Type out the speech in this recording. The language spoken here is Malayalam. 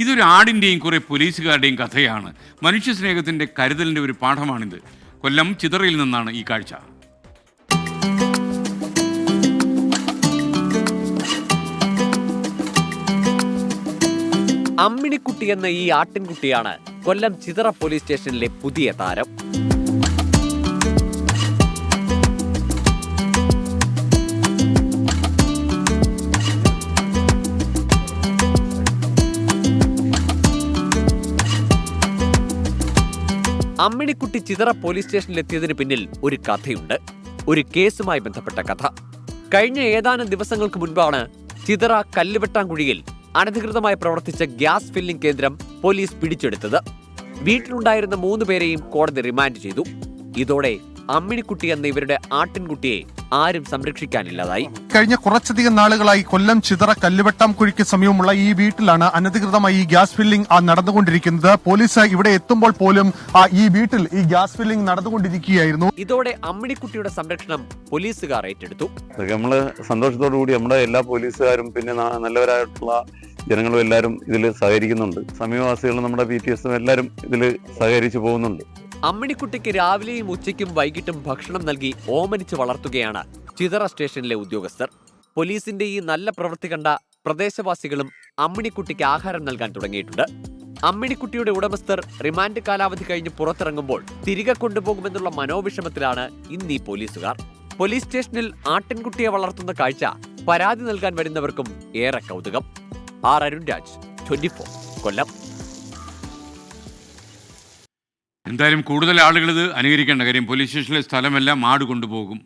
ഇതൊരു ആടിൻ്റെയും കുറേ പോലീസുകാരുടെയും കഥയാണ്. മനുഷ്യസ്നേഹത്തിൻ്റെ കരുതലിൻ്റെ ഒരു പാഠമാണിത്. കൊല്ലം ചിതറയിൽ നിന്നാണ് ഈ കാഴ്ച. അമ്മിണിക്കുട്ടി എന്ന ഈ ആട്ടിൻകുട്ടിയാണ് കൊല്ലം ചിതറ പോലീസ് സ്റ്റേഷനിലെ പുതിയ താരം. അമ്മിണിക്കുട്ടി ചിതറ പോലീസ് സ്റ്റേഷനിലെത്തിയതിന് പിന്നിൽ ഒരു കഥയുണ്ട്. ഒരു കേസുമായി ബന്ധപ്പെട്ട കഥ. കഴിഞ്ഞ ഏതാനും ദിവസങ്ങൾക്ക് മുൻപാണ് ചിതറ കല്ലുവെട്ടാംകുഴിയിൽ അനധികൃതമായി പ്രവർത്തിച്ച ഗ്യാസ് ഫില്ലിംഗ് കേന്ദ്രം പോലീസ് പിടിച്ചെടുത്തത്. വീട്ടിലുണ്ടായിരുന്ന 3 പേരെയും കോടതി റിമാൻഡ് ചെയ്തു. ഇതോടെ അമ്മിണിക്കുട്ടി എന്ന ഇവരുടെ ആട്ടിൻകുട്ടിയെ ആരും സംരക്ഷിക്കാനില്ലാതായി. കഴിഞ്ഞ കുറച്ചധികം നാളുകളായി കൊല്ലം ചിതറ കല്ലുവെട്ടാംകുഴിക്ക് സമീപമുള്ള ഈ വീട്ടിലാണ് അനധികൃതമായി ഈ ഗ്യാസ് ഫില്ലിംഗ് നടന്നുകൊണ്ടിരിക്കുന്നത്. പോലീസ് ഇവിടെ എത്തുമ്പോൾ പോലും ഈ വീട്ടിൽ ഈ ഗ്യാസ് ഫില്ലിംഗ് നടന്നുകൊണ്ടിരിക്കുകയായിരുന്നു. ഇതോടെ അമ്മിണിക്കുട്ടിയുടെ സംരക്ഷണം പോലീസുകാർ ഏറ്റെടുത്തു. നമ്മള് സന്തോഷത്തോടു കൂടി നമ്മുടെ എല്ലാ പോലീസുകാരും പിന്നെ നല്ലവരായിട്ടുള്ള ജനങ്ങളും എല്ലാവരും ഇതിൽ സഹകരിക്കുന്നുണ്ട്. സമീപവാസികളും നമ്മുടെ PTS എല്ലാവരും ഇതിൽ സഹകരിച്ചു പോകുന്നുണ്ട്. അമ്മിണിക്കുട്ടിക്ക് രാവിലെയും ഉച്ചയ്ക്കും വൈകിട്ടും ഭക്ഷണം നൽകി ഓമനിച്ച് വളർത്തുകയാണ് ചിതറ സ്റ്റേഷനിലെ ഉദ്യോഗസ്ഥർ. പോലീസിന്റെ ഈ നല്ല പ്രവൃത്തി കണ്ട പ്രദേശവാസികളും അമ്മിണിക്കുട്ടിക്ക് ആഹാരം നൽകാൻ തുടങ്ങിയിട്ടുണ്ട്. അമ്മിണിക്കുട്ടിയുടെ ഉടമസ്ഥർ റിമാൻഡ് കാലാവധി കഴിഞ്ഞ് പുറത്തിറങ്ങുമ്പോൾ തിരികെ കൊണ്ടുപോകുമെന്നുള്ള മനോവിഷമത്തിലാണ് ഇന്ന് ഈ പോലീസുകാർ. പോലീസ് സ്റ്റേഷനിൽ ആട്ടിൻകുട്ടിയെ വളർത്തുന്ന കാഴ്ച പരാതി നൽകാൻ വരുന്നവർക്കും ഏറെ കൗതുകം. അരുൺരാജ്, 24 കൊല്ലം. എന്തായാലും കൂടുതൽ ആളുകൾ ഇത് അനുകരിക്കേണ്ട കാര്യം. പോലീസ് സ്റ്റേഷനിലെ സ്ഥലമെല്ലാം ആട് കൊണ്ടുപോകും.